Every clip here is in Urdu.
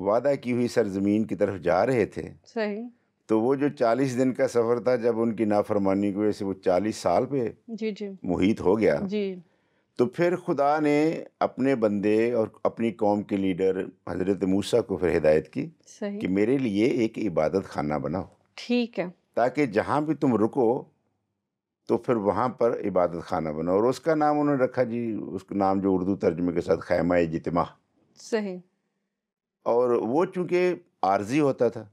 وعدہ کی ہوئی سرزمین کی طرف جا رہے تھے صحیح. تو وہ جو 40 دن کا سفر تھا، جب ان کی نافرمانی کی وجہ سے وہ 40 سال پہ جی جی محیط ہو گیا، جی. تو پھر خدا نے اپنے بندے اور اپنی قوم کے لیڈر حضرت موسیٰ کو پھر ہدایت کی صحیح. کہ میرے لیے ایک عبادت خانہ بناؤ، ٹھیک ہے. تاکہ جہاں بھی تم رکو تو پھر وہاں پر عبادت خانہ بناؤ، اور اس کا نام انہوں نے رکھا جی، اس کا نام جو اردو ترجمے کے ساتھ خیمہ اجتماع. صحیح. اور وہ چونکہ عارضی ہوتا تھا،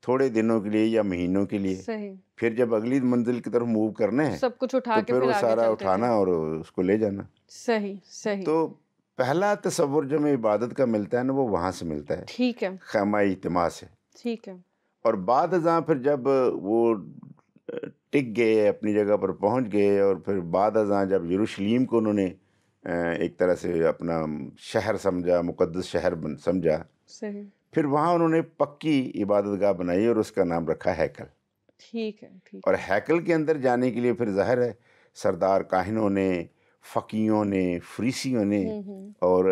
تھوڑے دنوں کے لیے یا مہینوں کے لیے، صحیح. پھر جب اگلی منزل کی طرف موو کرنے ہیں سب کچھ اٹھا تو کے پھر پھر وہ آگے سارا چلتے اٹھانا تھے. اور اس کو لے جانا. صحیح صحیح. تو پہلا تصور جو ہمیں عبادت کا ملتا ہے نا، وہ وہاں سے ملتا ہے، ٹھیک ہے. خیمہ اجتماع سے. ٹھیک ہے. اور بعد ازاں پھر جب وہ ٹک گئے، اپنی جگہ پر پہنچ گئے، اور پھر بعد ازاں جب یروشلیم کو انہوں نے ایک طرح سے اپنا شہر سمجھا، مقدس شہر سمجھا، صحیح. پھر وہاں انہوں نے پکی عبادت گاہ بنائی اور اس کا نام رکھا ہیکل. ٹھیک ہے. ٹھیک. اور ہیکل کے اندر جانے کے لیے پھر ظاہر ہے سردار کاہنوں نے، فقیوں نے، فریسیوں نے اور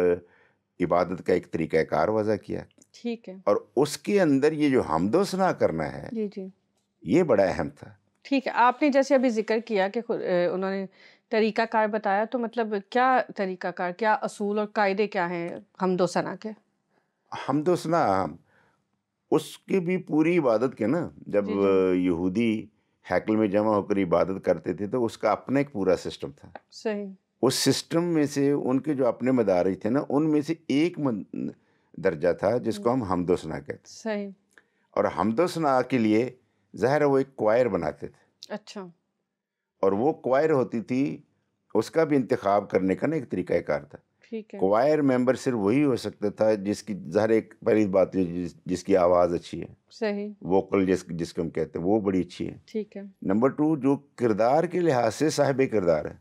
عبادت کا ایک طریقہ کار وضع کیا. ٹھیک ہے. اور اس کے اندر یہ جو حمد و ثنا کرنا ہے، جی جی. یہ بڑا اہم تھا. ٹھیک ہے. آپ نے جیسے ابھی ذکر کیا کہ انہوں نے طریقہ کار بتایا، تو مطلب کیا طریقہ کار، کیا اصول اور قاعدے کیا ہیں حمد و ثنا کے؟ حمد و ثنا اس کی بھی پوری عبادت کے نا، جب جی جی. یہودی ہیکل میں جمع ہو کر عبادت کرتے تھے تو اس کا اپنا ایک پورا سسٹم تھا. صحیح. اس سسٹم میں سے ان کے جو اپنے مدارج تھے نا، ان میں سے ایک درجہ تھا جس کو ہم حمد و ثنا کہتے ہیں. صحیح. اور حمد و ثنا کے لیے ظاہر ہے وہ ایک کوائر بناتے تھے، اچھا. اور وہ کوائر ہوتی تھی، اس کا بھی انتخاب کرنے کا نا ایک طریقہ کار تھا. ٹھیک ہے. کوائر ممبر صرف وہی ہو سکتا تھا جس کی ظاہر ایک پہلی بات جس کی آواز اچھی ہے، صحیح. ووکل جس کو ہم کہتے ہیں، وہ بڑی اچھی ہے. ٹھیک ہے. نمبر 2، جو کردار کے لحاظ سے صاحب کردار ہے.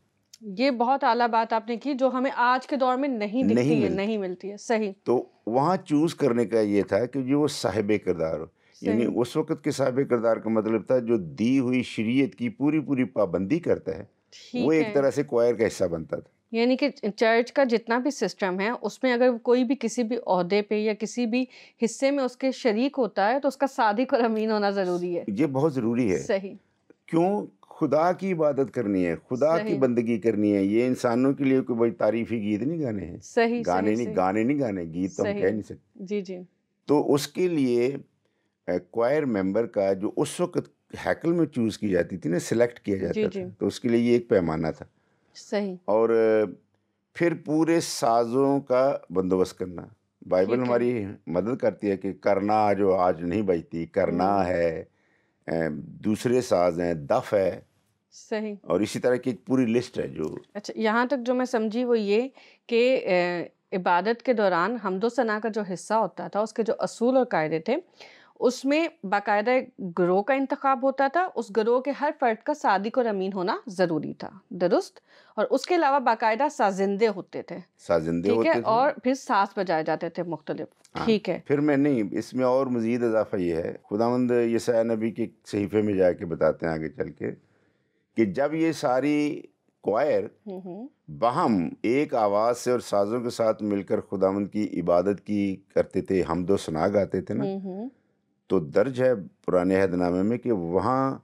یہ بہت اعلیٰ بات آپ نے کی، جو ہمیں آج کے دور میں نہیں دکھتی ہے، نہیں ملتی ہے. صحیح. تو وہاں چوز کرنے کا یہ تھا کہ جو وہ صاحب کردار ہو. یعنی اس وقت کے صاحب کردار کا مطلب تھا جو دی ہوئی شریعت کی پوری پابندی کرتا ہے، وہ ایک طرح سے کوائر کا حصہ بنتا تھا. یعنی کہ چرچ کا جتنا بھی سسٹم ہے، اس میں اگر کوئی بھی کسی بھی عہدے پہ یا کسی بھی حصے میں اس کے شریک ہوتا ہے تو اس کا صادق اور امین ہونا ضروری ہے. یہ بہت ضروری ہے. صحیح. کیوں؟ خدا کی عبادت کرنی ہے، خدا کی بندگی کرنی ہے. یہ انسانوں کے لیے کوئی بڑی تعریفی گیت نہیں گانے ہیں. صحیح. گانے نہیں گانے، گیت تو ہم کہہ نہیں سکتے. جی جی. تو اس کے لیے کوائر ممبر کا جو اس وقت ہیکل میں چوز کی جاتی تھی نا، سلیکٹ کیا جاتا تھا، تو اس کے لیے یہ ایک پیمانہ تھا. صحیح. اور پھر پورے سازوں کا بندوبست کرنا. بائبل ہماری مدد کرتی ہے کہ کرنا جو آج نہیں بجتی، کرنا ہے، دوسرے ساز ہیں، دف ہے. صحیح. اور اسی طرح کی ایک پوری لسٹ ہے جو. اچھا، یہاں تک جو میں سمجھی وہ یہ کہ عبادت کے دوران حمد و ثنا کا جو حصہ ہوتا تھا، اس کے جو اصول اور قاعدے تھے، اس میں باقاعدہ گروہ کا انتخاب ہوتا تھا. اس گروہ کے ہر فرد کا صادق اور امین ہونا ضروری تھا. درست. اور اس کے علاوہ باقاعدہ سازندے ہوتے تھے. ٹھیک ہے. اور پھر ساز بجائے جاتے تھے مختلف. ٹھیک ہے. پھر میں نہیں، اس میں اور مزید اضافہ یہ ہے، خداوند یسیہ نبی کے صحیفے میں جا کے بتاتے ہیں آگے چل کے کہ جب یہ ساری کوائر باہم ایک آواز سے اور سازوں کے ساتھ مل کر خداوند کی عبادت کی کرتے تھے، حمد و ثنا گاتے تھے نا، تو درج ہے پرانے عہد نامے میں کہ وہاں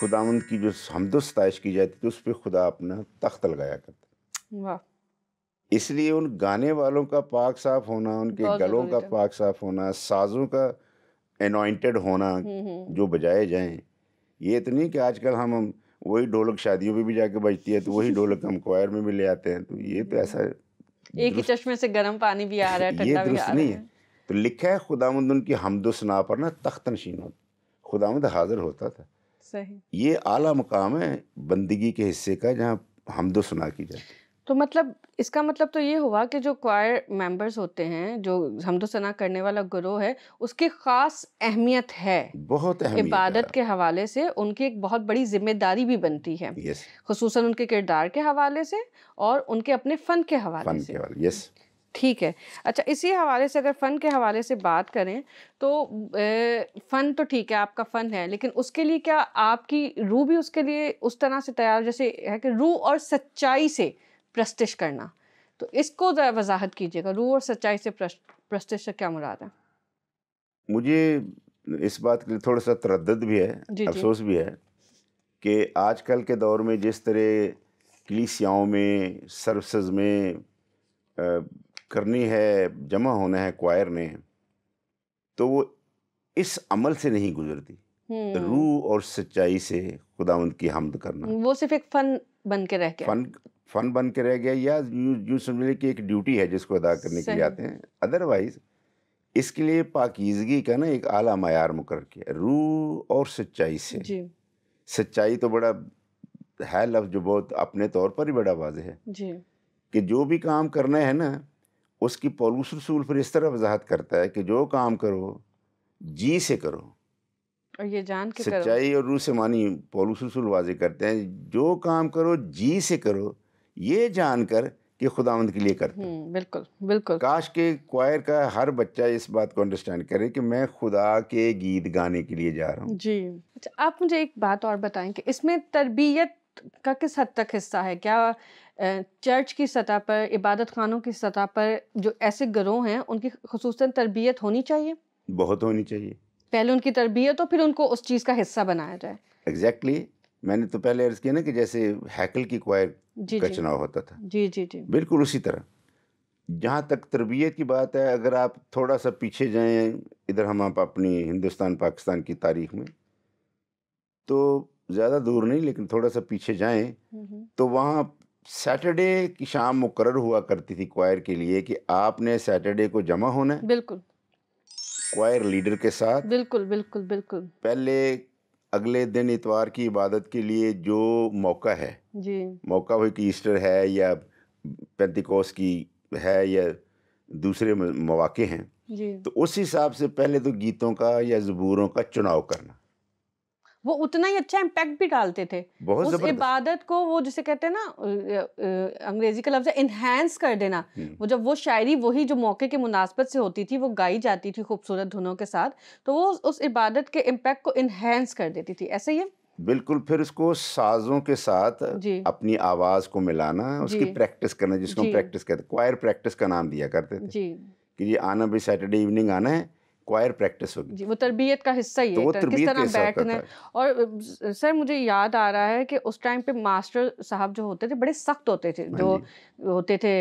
خداوند کی جو حمد و ستائش کی جاتی تھی، اس پہ خدا اپنا تخت لگایا کرتا. واہ. اس لیے ان گانے والوں کا پاک صاف ہونا، ان کے گلوں کا پاک صاف ہونا، سازوں کا انوائنٹڈ ہونا جو بجائے جائیں. یہ تو نہیں کہ آج کل ہم وہی ڈھولک شادیوں پہ بھی جا کے بجتی ہے تو وہی ڈھولک ہم کوائر میں بھی لے آتے ہیں. تو یہ تو ایسا ایک ہی چشمے سے گرم پانی بھی آ رہا ہے، ٹھنڈا بھی آ رہا ہے. نہیں ہے. تو لکھا ہے خداوند ان کی حمد و ثنا پر نا تخت نشین ہوتا، خداوند حاضر ہوتا تھا. صحیح. یہ اعلیٰ مقام ہے بندگی کے حصے کا، جہاں حمد و ثنا کی جاتی. تو مطلب اس کا مطلب تو یہ ہوا کہ جو کوائر ممبرز ہوتے ہیں، جو حمد و ثنا کرنے والا گروہ ہے، اس کی خاص اہمیت ہے، بہت اہمیت. عبادت کے حوالے سے ان کی ایک بہت بڑی ذمہ داری بھی بنتی ہے، خصوصاً ان کے کردار کے حوالے سے اور ان کے اپنے فن کے حوالے سے. یس. ٹھیک ہے. اچھا، اسی حوالے سے اگر فن کے حوالے سے بات کریں تو فن تو ٹھیک ہے، آپ کا فن ہے، لیکن اس کے لیے کیا آپ کی روح بھی اس کے لیے اس طرح سے تیار، جیسے ہے کہ روح اور سچائی سے پرستش کرنا، تو اس کو ذرا وضاحت کیجیے گا، روح اور سچائی سے پرستش سے کیا مراد ہے؟ مجھے اس بات کے لیے تھوڑا سا تردد بھی ہے، جی افسوس بھی ہے کہ آج کل کے دور میں جس طرح کلیسیاؤں میں سروسز میں کرنی ہے، جمع ہونا ہے کوائر نے، تو وہ اس عمل سے نہیں گزرتی، روح اور سچائی سے خداوند کی حمد کرنا۔ وہ صرف ایک فن بن کے رہ گیا، فن بن کے رہ گیا، یا یوں سمجھ لیں کہ ایک ڈیوٹی ہے جس کو ادا کرنے کے لیے آتے ہیں۔ ادروائز اس کے لیے پاکیزگی کا نا ایک اعلیٰ معیار مقرر کیا، روح اور سچائی سے۔ جی سچائی تو بڑا ہے لفظ جو بہت اپنے طور پر ہی بڑا واضح ہے جی کہ جو بھی کام کرنا ہے نا، اس کی پولس رسول پھر اس طرح وضاحت کرتا ہے کہ جو کام کرو جی سے کرو، اور یہ جان کے کرو۔ سچائی اور روح سے مانی پولس رسول واضح کرتے ہیں جو کام کرو جی سے کرو، یہ جان کر کہ خداوند کے لیے کرتے ہیں۔ بالکل بالکل۔ کاش کہ کوائر کا ہر بچہ اس بات کو انڈرسٹینڈ کرے کہ میں خدا کے گیت گانے کے لیے جا رہا ہوں۔ جی اچھا، آپ مجھے ایک بات اور بتائیں کہ اس میں تربیت کا کس حد تک حصہ ہے؟ کیا چرچ کی سطح پر، عبادت خانوں کی سطح پر جو ایسے گروہ ہیں ان کی خصوصاً تربیت ہونی چاہیے؟ بہت ہونی چاہیے۔ پہلے ان کی تربیت ہو، پھر ان کو اس چیز کا حصہ بنایا جائے۔ ایگزیکٹلی، میں نے تو پہلے عرض کیا نا کہ جیسے ہیکل کی کوائر جی کا جی چناؤ ہوتا تھا، جی جی جی بالکل اسی طرح۔ جہاں تک تربیت کی بات ہے، اگر آپ تھوڑا سا پیچھے جائیں ادھر ہم آپ اپنی ہندوستان پاکستان کی تاریخ میں، تو زیادہ دور نہیں لیکن تھوڑا سا پیچھے جائیں تو وہاں سیٹرڈے کی شام مقرر ہوا کرتی تھی کوائر کے لیے کہ آپ نے سیٹرڈے کو جمع ہونا ہے بالکل کوائر لیڈر کے ساتھ۔ بالکل بالکل بالکل پہلے اگلے دن اتوار کی عبادت کے لیے جو موقع ہے، جی موقع ہو کہ ایسٹر ہے یا پینتیکوس کی ہے یا دوسرے مواقع ہیں، جی تو اس حساب سے پہلے تو گیتوں کا یا زبوروں کا چناؤ کرنا، وہ اتنا ہی اچھا امپیکٹ بھی ڈالتے تھے بہت اس زبردست۔ عبادت کو، وہ جسے کہتے ہیں نا انگریزی کا لفظ ہے انہینس کر دینا۔ وہ جب وہ شاعری وہی جو موقع کے مناسبت سے ہوتی تھی وہ گائی جاتی تھی خوبصورت دھنوں کے ساتھ، تو وہ اس عبادت کے امپیکٹ کو انہینس کر دیتی تھی۔ ایسے ہی ہے بالکل، پھر اس کو سازوں کے ساتھ جی اپنی آواز کو ملانا، اس جی کی پریکٹس کرنا، جس کو ہم جی پریکٹس کہتے ہیں، کوائر پریکٹس کا نام دیا کرتے تھے جی کہ یہ آنا بھی سیٹرڈے ایوننگ آنا ہے، کوائر پریکٹس ہوگی، جی، وہ تربیت کا حصہ ہی تو وہ ہے، کس تربیت طرح کے حساب بیٹھنا ہے۔ کرتا ہے۔ اور سر مجھے یاد آ رہا ہے کہ اس ٹائم پہ ماسٹر صاحب جو ہوتے تھے بڑے سخت ہوتے تھے، ہاں جو جی، ہوتے تھے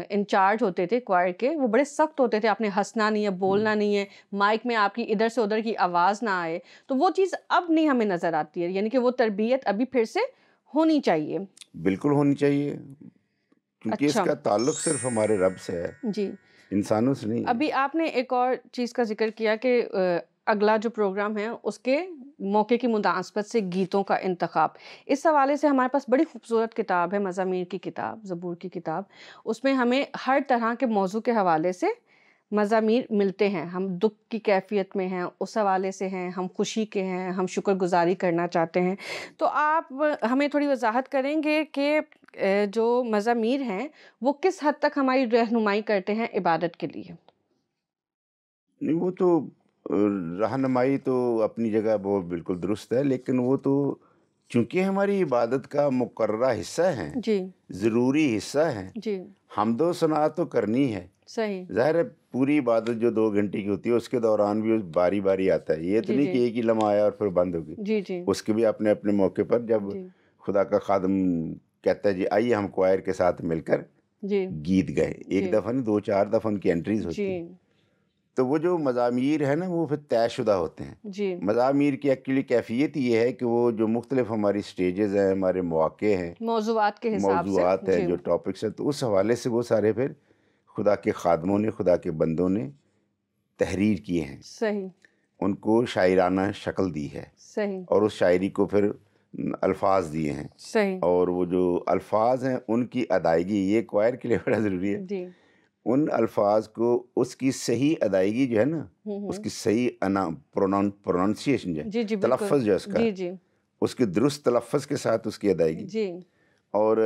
انچارج ہوتے تھے کوائر کے، وہ بڑے سخت ہوتے تھے، آپ نے ہنسنا نہیں ہے، بولنا نہیں ہے، مائک میں آپ کی ادھر سے ادھر کی آواز نہ آئے۔ تو وہ چیز اب نہیں ہمیں نظر آتی ہے، یعنی کہ وہ تربیت ابھی پھر سے ہونی چاہیے۔ بالکل ہونی چاہیے، کیونکہ اس اچھا کا تعلق صرف ہمارے رب سے ہے، جی، انسانوں سے نہیں ہے۔ ابھی آپ نے ایک اور چیز کا ذکر کیا کہ اگلا جو پروگرام ہے اس کے موقع کی مناسبت سے گیتوں کا انتخاب۔ اس حوالے سے ہمارے پاس بڑی خوبصورت کتاب ہے، مزامیر کی کتاب، زبور کی کتاب۔ اس میں ہمیں ہر طرح کے موضوع کے حوالے سے مزامیر ملتے ہیں۔ ہم دکھ کی کیفیت میں ہیں، اس حوالے سے ہیں، ہم خوشی کے ہیں، ہم شکر گزاری کرنا چاہتے ہیں۔ تو آپ ہمیں تھوڑی وضاحت کریں گے کہ جو مزامیر ہیں وہ کس حد تک ہماری رہنمائی کرتے ہیں عبادت کے لیے؟ نہیں، وہ تو رہنمائی تو اپنی جگہ وہ بالکل درست ہے، لیکن وہ تو چونکہ ہماری عبادت کا مقررہ حصہ ہیں، جی ضروری حصہ ہیں، جی حمد و ثنا تو کرنی ہے۔ صحیح ظاہر ہے پوری عبادت جو 2 گھنٹے کی ہوتی ہے اس کے دوران بھی باری باری آتا ہے، یہ تو جی نہیں جی کہ ایک ہی لمحہ آیا اور پھر بند ہو گئی، جی جی اس کے بھی اپنے اپنے موقع پر جب جی خدا کا خادم کہتا ہے جی آئیے ہم کوائر کے ساتھ مل کر جی گیت گئے، ایک جی دفعہ نہیں 2-4 دفعہ ان کی انٹریز جی ہوتی ہیں، تو وہ جو مزامیر ہیں نا وہ پھر طے شدہ ہوتے ہیں۔ جی مزامیر کی ایکچولی کیفیت یہ ہے کہ وہ جو مختلف ہماری سٹیجز ہیں، ہمارے مواقع ہیں، موضوعات کے حساب سے موضوعات ہیں، جی جو ٹاپکس ہیں، تو اس حوالے سے وہ سارے پھر خدا کے خادموں نے، خدا کے بندوں نے تحریر کیے ہیں، صحیح ان کو شاعرانہ شکل دی ہے، صحیح اور اس شاعری کو پھر الفاظ دیے ہیں، صحیح اور وہ جو الفاظ ہیں ان کی ادائیگی، یہ کوائر کے لیے بڑا ضروری ہے، جی ان الفاظ کو اس کی صحیح ادائیگی جو ہے نا، اس کی صحیح پروننسیشن جو جی ہے، جی بالکل تلفظ جو ہے اس کا، جی جی اس کے درست تلفظ کے ساتھ اس کی ادائیگی، جی اور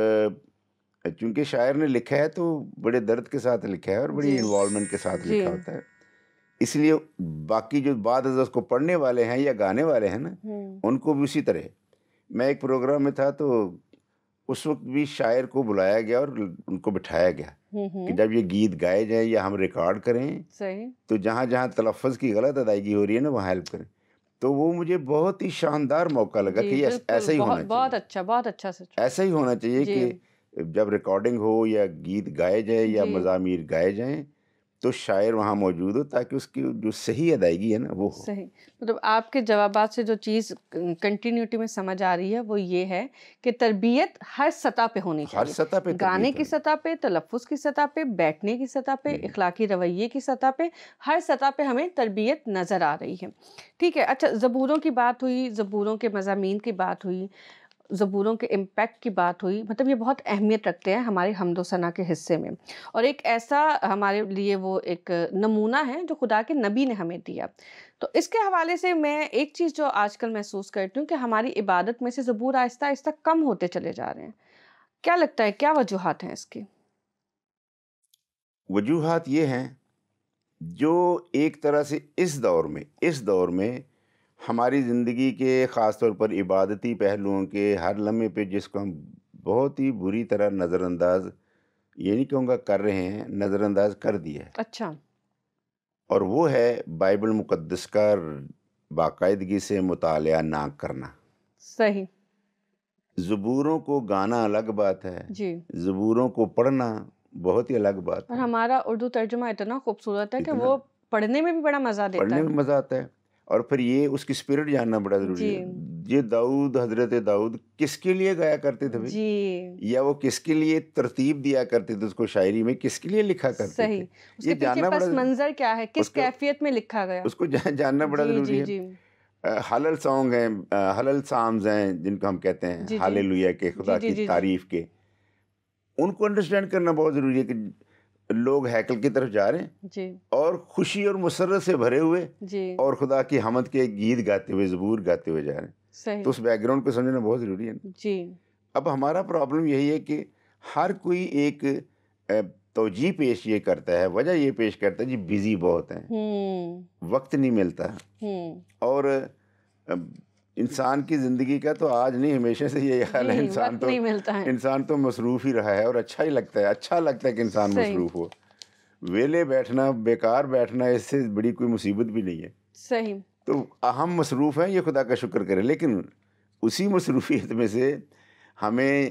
چونکہ شاعر نے لکھا ہے تو بڑے درد کے ساتھ لکھا ہے اور بڑی جی انوالومنٹ کے ساتھ جی لکھا ہوتا ہے، اس لیے باقی جو بعد از اس کو پڑھنے والے ہیں یا گانے والے ہیں نا، ان کو بھی اسی طرح۔ میں ایک پروگرام میں تھا تو اس وقت بھی شاعر کو بلایا گیا اور ان کو بٹھایا گیا کہ جب یہ گیت گائے جائیں یا ہم ریکارڈ کریں صحیح. تو جہاں جہاں تلفظ کی غلط ادائیگی ہو رہی ہے نا وہاں ہیلپ کریں. تو وہ مجھے بہت ہی شاندار موقع لگا جی کہ یہ بالکل، ایسا ہی ہونا بہت چاہیے. بہت اچھا سچ. ایسا ہی ہونا چاہیے جی کہ جب ریکارڈنگ ہو یا گیت گائے جائے یا جی مزامیر گائے جائیں تو شاعر وہاں موجود ہو تاکہ اس کی جو صحیح ادائیگی ہے نا وہ ہو. صحیح. مطلب آپ کے جوابات سے جو چیز کنٹینیوٹی میں سمجھ آ رہی ہے وہ یہ ہے کہ تربیت ہر سطح پہ ہونی ہر چاہیے. سطح پہ گانے تربیت کی ہونی. سطح پہ، تلفظ کی سطح پہ، بیٹھنے کی سطح پہ، اخلاقی رویے کی سطح پہ، ہر سطح پہ ہمیں تربیت نظر آ رہی ہے. ٹھیک ہے. اچھا، زبوروں کی بات ہوئی، زبوروں کے مضامین کی بات ہوئی، زبوروں کے امپیکٹ کی بات ہوئی. مطلب یہ بہت اہمیت رکھتے ہیں ہمارے حمد و ثنا کے حصے میں، اور ایک ایسا ہمارے لیے وہ ایک نمونہ ہے جو خدا کے نبی نے ہمیں دیا. تو اس کے حوالے سے میں ایک چیز جو آج کل محسوس کرتی ہوں کہ ہماری عبادت میں سے زبور آہستہ آہستہ کم ہوتے چلے جا رہے ہیں. کیا لگتا ہے، کیا وجوہات ہیں اس کی؟ وجوہات یہ ہیں جو ایک طرح سے اس دور میں ہماری زندگی کے خاص طور پر عبادتی پہلوؤں کے ہر لمحے پہ جس کو ہم بہت ہی بری طرح نظر انداز، یہ نہیں کہوں گا کر رہے ہیں، نظر انداز کر دیا ہے. اچھا. اور وہ ہے بائبل مقدس کا باقاعدگی سے مطالعہ نہ کرنا. صحیح. زبوروں کو گانا الگ بات ہے، جی. زبوروں کو پڑھنا بہت ہی الگ بات اور ہے. ہمارا اردو ترجمہ اتنا خوبصورت ہے کہ اتنا وہ پڑھنے میں بھی بڑا مزہ دیتا پڑھنے ہے. میں مزہ آتا ہے. اور پھر یہ اس کی اسپرٹ جاننا بڑا ضروری جی ہے. یہ حضرت داؤد کس کے لیے گایا کرتے تھے بھائی؟ جی. یا وہ کس کے لیے ترتیب دیا کرتے تھے اس کو شاعری میں، کس کے لیے لکھا کرتے صحیح. تھے؟ اس یہ کے پیچھے جاننا بڑا پس منظر کیا ہے، کس اس کو کیفیت میں لکھا گیا. اس کو جاننا بڑا جی ضروری جی ہے. جی حلل سانگ ہیں، حلل سامز ہیں جن کو ہم کہتے ہیں جی جی ہالےلویا کے، جی خدا جی کی جی جی تعریف کے. ان کو انڈرسٹینڈ کرنا بہت ضروری ہے کہ لوگ ہیکل کی طرف جا رہے ہیں جی اور خوشی اور مسرت سے بھرے ہوئے جی. اور خدا کی حمد کے گیت گاتے ہوئے، زبور گاتے ہوئے جا رہے ہیں. صحیح. تو اس بیک گراؤنڈ کو سمجھنا بہت ضروری ہے. جی. اب ہمارا پرابلم یہی ہے کہ ہر کوئی ایک توجیہ پیش یہ کرتا ہے، وجہ یہ پیش کرتا ہے جی بزی بہت ہیں، وقت نہیں ملتا. اور انسان کی زندگی کا تو آج نہیں ہمیشہ سے یہ حال ہے. جی وقت نہیں ملتا ہے. انسان تو مصروف ہی رہا ہے اور اچھا ہی لگتا ہے، اچھا لگتا ہے کہ انسان صحیح. مصروف ہو. ویلے بیٹھنا، بیکار بیٹھنا، اس سے بڑی کوئی مصیبت بھی نہیں ہے. صحیح. تو ہم مصروف ہیں، یہ خدا کا شکر کریں. لیکن اسی مصروفیت میں سے ہمیں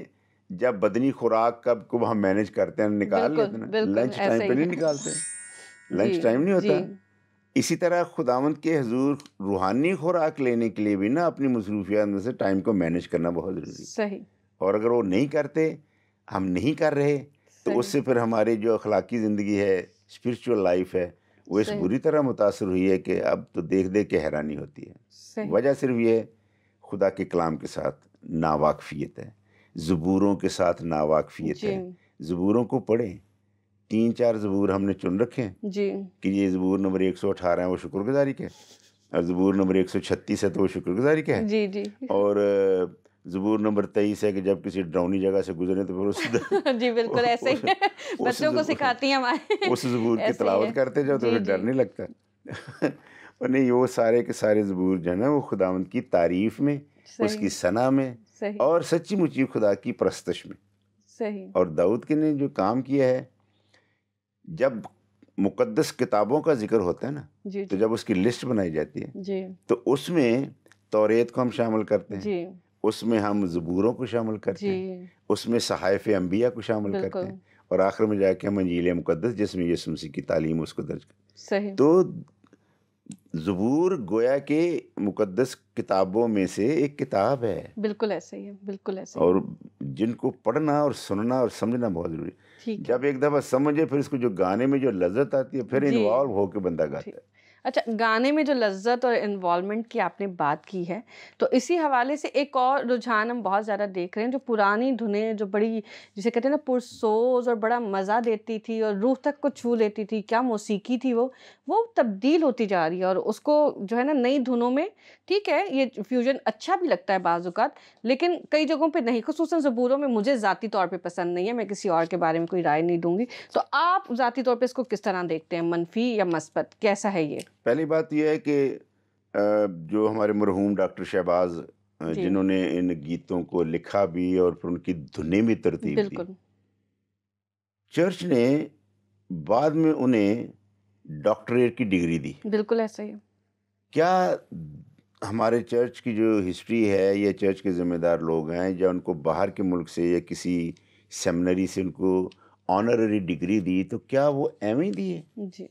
جب بدنی خوراک کو ہم مینیج کرتے ہیں، نکال بالکل لیتے ہیں نا، بالکل لنچ ایسا ٹائم پہ ہی نہیں ہے. نکالتے، جی لنچ ٹائم نہیں جی ہوتا. اسی طرح خداوند کے حضور روحانی خوراک لینے کے لیے بھی نا اپنی مصروفیات میں سے ٹائم کو مینیج کرنا بہت ضروری ہے. صحیح. اور اگر وہ نہیں کرتے، ہم نہیں کر رہے، تو اس صحیح. سے پھر ہماری جو اخلاقی زندگی ہے، اسپرچول لائف ہے، وہ اس صحیح. بری طرح متاثر ہوئی ہے کہ اب تو دیکھ دیکھ کے حیرانی ہوتی ہے. صحیح. وجہ صرف یہ ہے خدا کے کلام کے ساتھ ناواقفیت ہے، زبوروں کے ساتھ ناواقفیت جی ہے. زبوروں کو پڑھیں. 3-4 زبور ہم نے چن رکھے ہیں جی کہ یہ زبور نمبر 118 ہے وہ شکر گزاری کے، اور زبور نمبر 136 ہے تو وہ شکر گزاری کا ہے. جی جی اور زبور نمبر 23 ہے کہ جب کسی ڈراؤنی جگہ سے گزرے تو پھر جی بالکل ایسے ہی ہے. بچوں کو سکھاتی ہیں ہمارے اس زبور کی ایسے ہی ہے. تلاوت کرتے جاؤ تو جی پھر ڈر جی نہیں لگتا. اور نہیں، وہ سارے کے سارے زبور جو ہے نا وہ خداوند کی تعریف میں، اس کی صحیح. ثنا میں صحیح. اور سچی مچی خدا کی پرستش میں. صحیح. اور داؤد کے نے جو کام کیا ہے، جب مقدس کتابوں کا ذکر ہوتا ہے نا، جی تو جی جب اس کی لسٹ بنائی جاتی ہے جی تو اس میں توریت کو ہم شامل کرتے ہیں، جی اس میں ہم زبوروں کو شامل کرتے جی ہیں، اس میں صحائف انبیاء کو شامل کرتے بالکل. ہیں، اور آخر میں جا کے ہم انجیل مقدس جس میں یسوع مسیح کی تعلیم اس کو درج کرتے ہیں. صحیح. تو زبور گویا کے مقدس کتابوں میں سے ایک کتاب ہے، بالکل ایسے ہی ہے. بالکل ایسے ہی اور ہے. جن کو پڑھنا اور سننا اور سمجھنا بہت ضروری ہے. ٹھیک ہے. جب ایک دفعہ سمجھے پھر اس کو جو گانے میں جو لذت آتی ہے پھر جی انوالو ہو کے بندہ گاتا ٹھیک. ہے. اچھا، گانے میں جو لذت اور انوالومنٹ کی آپ نے بات کی ہے، تو اسی حوالے سے ایک اور رجحان ہم بہت زیادہ دیکھ رہے ہیں، جو پرانی دھنیں جو بڑی جسے کہتے ہیں نا پرسوز اور بڑا مزہ دیتی تھی اور روح تک کو چھو لیتی تھی، کیا موسیقی تھی وہ تبدیل ہوتی جا رہی ہے. اور اس کو جو ہے نا نئی دھنوں میں، ٹھیک ہے یہ فیوژن اچھا بھی لگتا ہے بعض اوقات، لیکن کئی جگہوں پہ نہیں، خصوصاً زبوروں میں مجھے ذاتی طور پہ پسند نہیں ہے. میں کسی اور کے بارے میں کوئی رائے نہیں دوں گی. تو آپ ذاتی طور پہ اس کو کس طرح دیکھتے ہیں، منفی یا مثبت، کیسا ہے یہ؟ پہلی بات یہ ہے کہ جو ہمارے مرحوم ڈاکٹر شہباز جی جنہوں نے ان گیتوں کو لکھا بھی اور پھر ان کی دھنیں بھی ترتیب دی. بالکل چرچ نے بعد میں انہیں ڈاکٹریٹ کی ڈگری دی. بالکل ایسا ہی ہے. کیا ہمارے چرچ کی جو ہسٹری ہے یا چرچ کے ذمہ دار لوگ ہیں یا ان کو باہر کے ملک سے یا کسی سیمنری سے ان کو آنرری ڈگری دی تو کیا وہ ایویں دی ہے؟ جی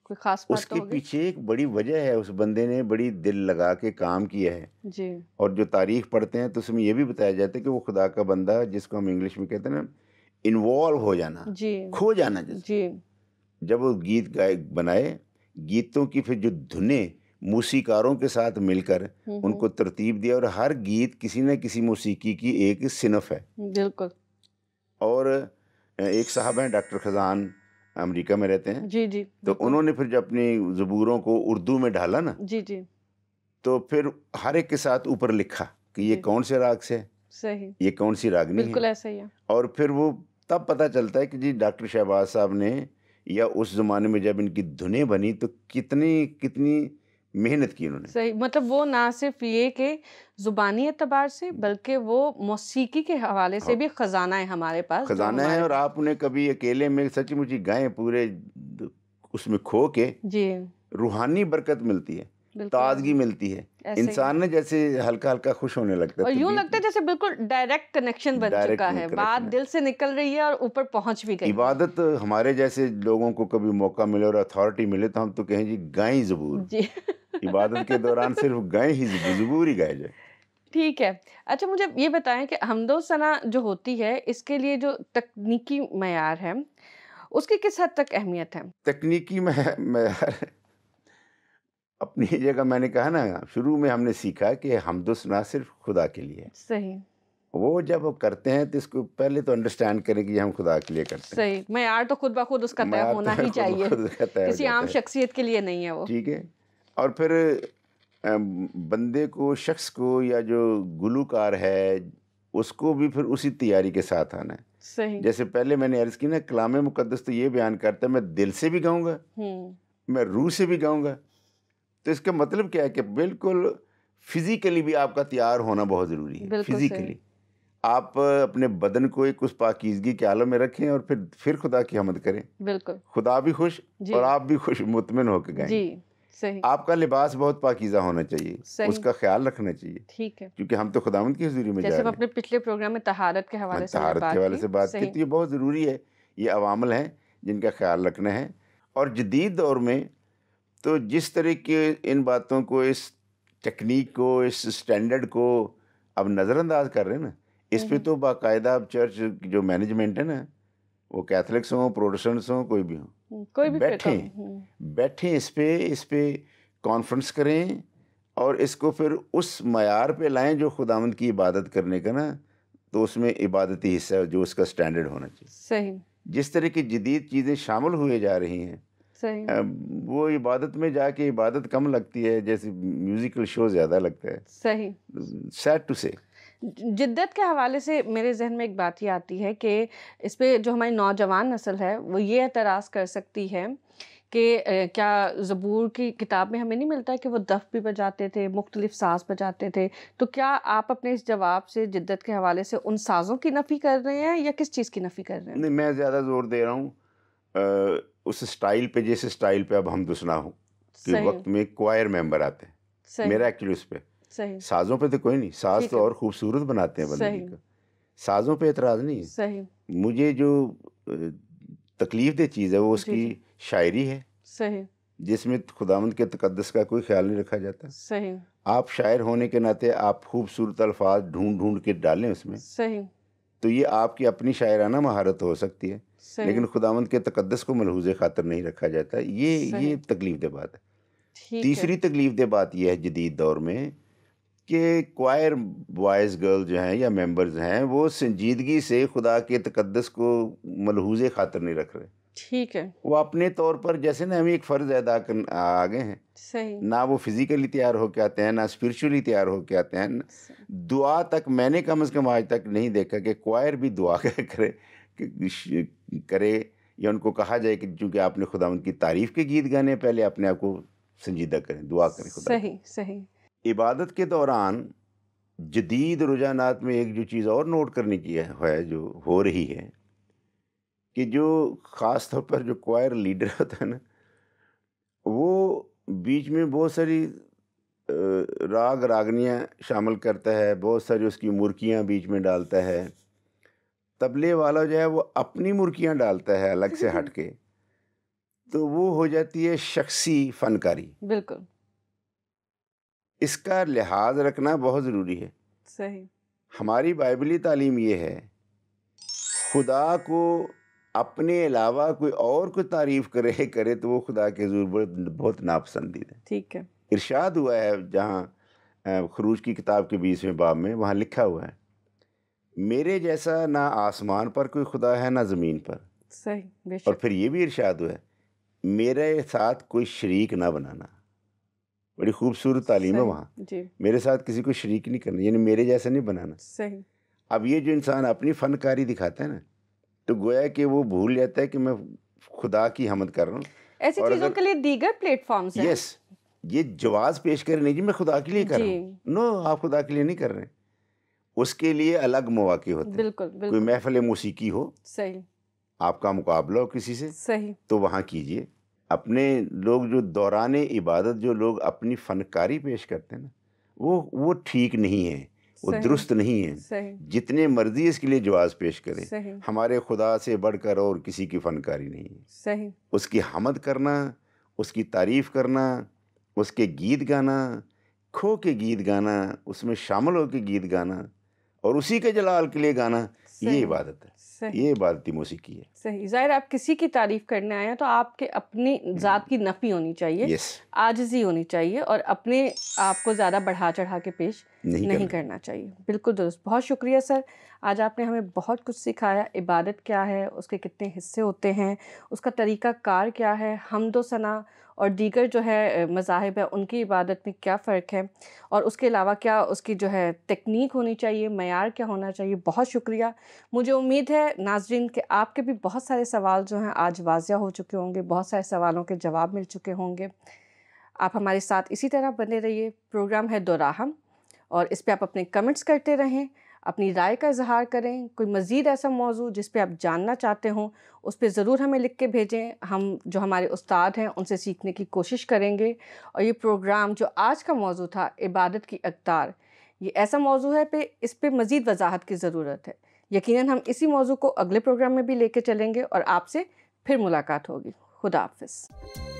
کوئی خاص اس بات تو کے ہوگی. پیچھے ایک بڑی وجہ ہے. اس بندے نے بڑی دل لگا کے کام کیا ہے. جی اور جو تاریخ پڑھتے ہیں تو اس میں یہ بھی بتایا جاتا ہے کہ وہ خدا کا بندہ جس کو ہم انگلش میں کہتے ہیں نا انوالو ہو جانا، جی کھو جانا. جیسے جی جب وہ گیت گائے بنائے، گیتوں کی پھر جو دھنیں موسیقاروں کے ساتھ مل کر ان کو ترتیب دیا، اور ہر گیت کسی نہ کسی موسیقی کی ایک صنف ہے. بالکل. اور ایک صاحب ہیں ڈاکٹر خزان، امریکہ میں رہتے ہیں. جی جی تو بالکل. انہوں نے پھر جب اپنی زبوروں کو اردو میں ڈالا نا، جی جی تو پھر ہر ایک کے ساتھ اوپر لکھا کہ یہ جی کون سے راگ سے ہے، صحیح یہ کون سی راگنی ہے. بالکل ایسا ہی ہے. اور پھر وہ تب پتہ چلتا ہے کہ جی ڈاکٹر شہباز صاحب نے یا اس زمانے میں جب ان کی دھنیں بنی تو کتنی محنت کی انہوں نے. صحیح، مطلب وہ نہ صرف یہ کہ زبانی اعتبار سے بلکہ وہ موسیقی کے حوالے سے بھی خزانہ ہے ہمارے پاس. جو خزانہ ہے. ہمارے اور آپ انہیں کبھی اکیلے میں سچ مچی گائیں پورے اس میں کھو کے، جی روحانی برکت ملتی ہے، بالکل تازگی ملتی ہے. ایسے ہی. انسان نے جیسے ہلکا ہلکا خوش ہونے لگتا ہے. اور تو یوں گیت لگتا ہے جیسے بالکل ڈائریکٹ کنیکشن بن ڈائریکٹ چکا ہے، کنیکشن بات ہے. دل سے نکل رہی ہے اور اوپر پہنچ بھی گئی ہے. عبادت ہمارے جیسے لوگوں کو کبھی موقع ملے اور اتھارٹی ملے تو ہم تو کہیں جی گائیں زبور. جی عبادت کے دوران صرف گائیں ہی زبور ہی گائے جائے. ٹھیک ہے. اچھا مجھے یہ بتائیں کہ حمد و ثنا جو ہوتی ہے اس کے لیے جو تکنیکی معیار ہے اس کی کس حد تک اہمیت ہے؟ تکنیکی معیار اپنی جگہ میں نے کہا نا، شروع میں ہم نے سیکھا کہ حمد و ثنا صرف خدا کے لیے ہے. صحیح وہ جب وہ کرتے ہیں تو اس کو پہلے تو انڈرسٹینڈ کریں کہ یہ ہم خدا کے لیے کرتے ہیں. صحیح، معیار تو خود بخود اس کا طے معیار ہونا تو ہی خود چاہیے، بخود کا طے ہو کسی جاتا عام ہے. شخصیت کے لیے نہیں ہے وہ. ٹھیک ہے. اور پھر بندے کو، شخص کو یا جو گلوکار ہے اس کو بھی پھر اسی تیاری کے ساتھ آنا ہے. صحیح. جیسے پہلے میں نے عرض کی نا، کلام مقدس تو یہ بیان کرتا ہے میں دل سے بھی گاؤں گا، میں روح سے بھی گاؤں گا. تو اس کا مطلب کیا ہے کہ بالکل فزیکلی بھی آپ کا تیار ہونا بہت ضروری ہے. بالکل فزیکلی آپ اپنے بدن کو ایک اس پاکیزگی کے عالم میں رکھیں اور پھر خدا کی حمد کریں. بالکل خدا بھی خوش جی اور آپ بھی خوش، مطمئن ہو کے گائیں. جی صحیح آپ کا لباس بہت پاکیزہ ہونا چاہیے، صحیح. اس کا خیال رکھنا چاہیے، ٹھیک ہے. کیونکہ ہم تو خداوند کی حضوری میں جیسے جا ہم رہے اپنے پچھلے پروگرام میں طہارت کے ہیں. حوالے سے طہارت کے حوالے سے بات کی صحیح. تو یہ بہت ضروری ہے. یہ عوامل ہیں جن کا خیال رکھنا ہے. اور جدید دور میں تو جس طرح کے ان باتوں کو، اس ٹیکنیک کو، اس سٹینڈرڈ کو اب نظر انداز کر رہے ہیں نا، اس پہ تو باقاعدہ اب چرچ جو مینجمنٹ ہے نا، وہ کیتھلکس ہوں، پروٹسٹنٹس ہوں، کوئی بھی ہوں، کوئی بھی فرقہ بیٹھیں اس پہ کانفرنس کریں اور اس کو پھر اس معیار پہ لائیں جو خداوند کی عبادت کرنے کا نا، تو اس میں عبادتی حصہ ہے جو اس کا سٹینڈرڈ ہونا چاہیے. صحیح جس طرح کی جدید چیزیں شامل ہوئے جا رہی ہیں، صحیح وہ عبادت میں جا کے عبادت کم لگتی ہے، جیسے میوزیکل شو زیادہ لگتا ہے. صحیح. سیڈ ٹو سے. جدت کے حوالے سے میرے ذہن میں ایک بات یہ آتی ہے کہ اس پہ جو ہماری نوجوان نسل ہے وہ یہ اعتراض کر سکتی ہے کہ کیا زبور کی کتاب میں ہمیں نہیں ملتا کہ وہ دف بھی بجاتے تھے، مختلف ساز بجاتے تھے؟ تو کیا آپ اپنے اس جواب سے جدت کے حوالے سے ان سازوں کی نفی کر رہے ہیں یا کس چیز کی نفی کر رہے ہیں؟ نہیں، میں زیادہ زور دے رہا ہوں اس سٹائل پہ، جیسے سٹائل پہ اب ہم دسنا ہوں کہ صحیح وقت میں کوائر ممبر آتے ہیں. صحیح میرا ایکچولی اس پہ صحیح سازوں پہ تو کوئی نہیں، ساز ٹھیک تو ہے. اور خوبصورت بناتے ہیں بندگی صحیح کا. سازوں پہ اعتراض نہیں ہے. صحیح مجھے جو تکلیف دہ چیز ہے وہ اس جی کی جی شاعری ہے، صحیح جس میں خداوند کے تقدس کا کوئی خیال نہیں رکھا جاتا. صحیح آپ شاعر ہونے کے ناطے آپ خوبصورت الفاظ ڈھونڈ ڈھونڈ کے ڈالیں اس میں، صحیح تو یہ آپ کی اپنی شاعرانہ مہارت ہو سکتی ہے، صحیح لیکن خداوند کے تقدس کو ملحوظ خاطر نہیں رکھا جاتا. یہ تکلیف دہ بات ہے. ٹھیک ہے. تیسری تکلیف دہ بات یہ ہے جدید دور میں کہ کوائر بوائز گرل جو ہیں یا ممبرز ہیں وہ سنجیدگی سے خدا کے تقدس کو ملحوظ خاطر نہیں رکھ رہے. ٹھیک ہے. وہ اپنے طور پر جیسے نا ہم ایک فرض ادا کر آگے ہیں، صحیح نہ وہ فزیکلی تیار ہو کے آتے ہیں، نہ اسپرچولی تیار ہو کے آتے ہیں. دعا تک میں نے کم از کم آج تک نہیں دیکھا کہ کوائر بھی دعا کرے یا ان کو کہا جائے کہ چونکہ آپ نے خداوند کی تعریف کے گیت گانے، پہلے اپنے آپ کو سنجیدہ کریں، دعا کریں خدا. صحیح صحیح عبادت کے دوران جدید رجحانات میں ایک جو چیز اور نوٹ کرنے کی ہے جو ہو رہی ہے کہ جو خاص طور پر جو کوائر لیڈر ہوتا ہے نا، وہ بیچ میں بہت ساری راگ راگنیاں شامل کرتا ہے، بہت ساری اس کی مرکیاں بیچ میں ڈالتا ہے. طبلے والا جو ہے وہ اپنی مرکیاں ڈالتا ہے الگ سے ہٹ کے، تو وہ ہو جاتی ہے شخصی فنکاری. بالکل اس کا لحاظ رکھنا بہت ضروری ہے. صحیح. ہماری بائبلی تعلیم یہ ہے خدا کو اپنے علاوہ کوئی اور کوئی تعریف کرے تو وہ خدا کے حضور بہت ناپسندیدہ ہے. ٹھیک ہے. ارشاد ہوا ہے جہاں خروج کی کتاب کے 20ویں باب میں، وہاں لکھا ہوا ہے میرے جیسا نہ آسمان پر کوئی خدا ہے نہ زمین پر. صحیح بے اور شک. پھر یہ بھی ارشاد ہوا ہے میرے ساتھ کوئی شریک نہ بنانا. بڑی خوبصورت تعلیم ہے وہاں. جی میرے ساتھ کسی کو شریک نہیں کرنا، یعنی میرے جیسا نہیں بنانا. صحیح. اب یہ جو انسان اپنی فنکاری دکھاتا ہے نا، تو گویا کہ وہ بھول جاتا ہے کہ میں خدا کی حمد کر رہا ہوں. ایسی چیزوں کے لیے دیگر پلیٹ فارمز ہیں. یس، یہ جواز پیش کرے نہیں جی میں خدا کے لیے کر رہا جی ہوں. نو، آپ خدا کے لیے نہیں کر رہے ہیں. اس کے لیے الگ مواقع ہوتے ہیں. بالکل کوئی بالکل محفل موسیقی ہو، صحیح آپ کا مقابلہ ہو کسی سے، صحیح. تو وہاں کیجئے. اپنے لوگ جو دوران عبادت جو لوگ اپنی فنکاری پیش کرتے ہیں نا، وہ ٹھیک نہیں ہے، وہ صحیح درست نہیں ہے. صحیح جتنے مرضی اس کے لیے جواز پیش کرے، صحیح ہمارے خدا سے بڑھ کر اور کسی کی فنکاری نہیں ہے. صحیح. اس کی حمد کرنا، اس کی تعریف کرنا، اس کے گیت گانا، کھو کے گیت گانا، اس میں شامل ہو کے گیت گانا اور اسی کے جلال کے لیے گانا، یہ صحیح عبادت ہے. صحیح یہ عبادتی موسیقی ہے. صحیح. ظاہر آپ کسی کی تعریف کرنے آئے ہیں تو آپ کے اپنی ذات کی نفی ہونی چاہیے، یس، عاجزی ہونی چاہیے، اور اپنے آپ کو زیادہ بڑھا چڑھا کے پیش نہیں نہیں کرنا چاہیے. بالکل درست. بہت شکریہ سر، آج آپ نے ہمیں بہت کچھ سکھایا. عبادت کیا ہے، اس کے کتنے حصے ہوتے ہیں، اس کا طریقہ کار کیا ہے، حمد و ثنا اور دیگر جو ہے مذاہب ہے ان کی عبادت میں کیا فرق ہے، اور اس کے علاوہ کیا اس کی جو ہے تکنیک ہونی چاہیے، معیار کیا ہونا چاہیے. بہت شکریہ. مجھے امید ہے ناظرین کہ آپ کے بھی بہت سارے سوال جو ہیں آج واضح ہو چکے ہوں گے، بہت سارے سوالوں کے جواب مل چکے ہوں گے. آپ ہمارے ساتھ اسی طرح بنے رہیے. پروگرام ہے دوراہا، اور اس پہ آپ اپنے کمنٹس کرتے رہیں، اپنی رائے کا اظہار کریں. کوئی مزید ایسا موضوع جس پہ آپ جاننا چاہتے ہوں اس پہ ضرور ہمیں لکھ کے بھیجیں. ہم جو ہمارے استاد ہیں ان سے سیکھنے کی کوشش کریں گے. اور یہ پروگرام جو آج کا موضوع تھا عبادت کی اقدار، یہ ایسا موضوع ہے اس پہ مزید وضاحت کی ضرورت ہے. یقیناً ہم اسی موضوع کو اگلے پروگرام میں بھی لے کے چلیں گے اور آپ سے پھر ملاقات ہوگی. خدا حافظ.